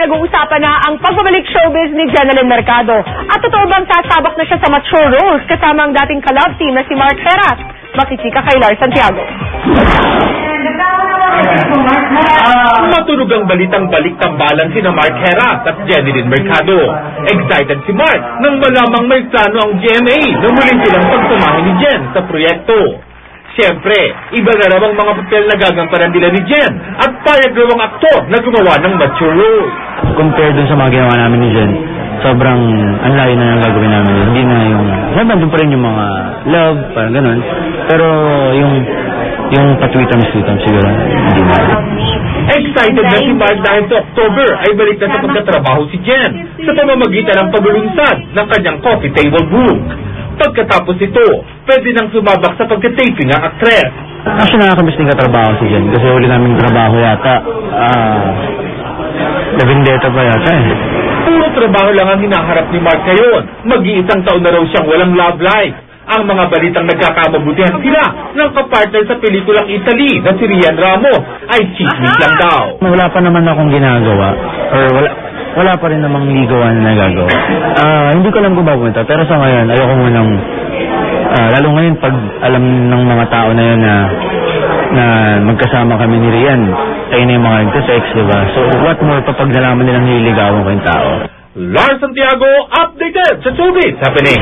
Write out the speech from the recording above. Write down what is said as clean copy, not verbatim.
pinag-uusapan na ang pagbabalik showbiz ni Jenalyn Mercado. At totoo bang sasabak na siya sa mature roles kasama ang dating ka-love team na si Mark Heras? Makichika kay Lars Santiago. Matunog ang balitang balik tambalan sina Mark Heras at Jenalyn Mercado. Excited si Mark nang malamang may plano ang GMA na muling silang pagtumahin ni Jen sa proyekto. Siyempre, iba na raw ang mga papel na gagampanan nila ni Jen at payag raw ang aktor na gumawa ng mature role. Compared dun sa mga ginawa namin ni Jen, sobrang ang layo na yung gagawin namin. Hindi na yung, siyempre doon pa rin yung mga love, parang ganun. Pero yung patwitam-switam siguro, hindi na. Excited na si Mark dahil sa October ay balik na sa pagkatrabaho si Jen sa pamamagitan ng paglulunsad ng kanyang coffee table book. Pagkatapos ito, pwede nang sumabak sa pagka-taping ang aktres. Actually, nakakamiss din katrabaho si Jen kasi huli naming trabaho yata. La Vendetta pa yata eh. Puro trabaho lang ang hinaharap ni Mark ngayon. Mag-iisang taon na raw siyang walang love life. Ang mga balitang nagkakamabutihan sila ng kapartner sa pelikulang Italy na si Rian Ramos ay chismis lang daw. Wala pa naman akong ginagawa or wala pa rin namang ligawan na nagagawa. Hindi ko alam kung babumunta pero sa ngayon ayoko munang lalo ngayon pag alam ng mga tao na yun na magkasama kami ni Rian, tayo na yung mga nagka-sex, diba? So what more pa pag nalaman nilang nililigawan ko yung tao. Lars Santiago, updated sa showbiz happening.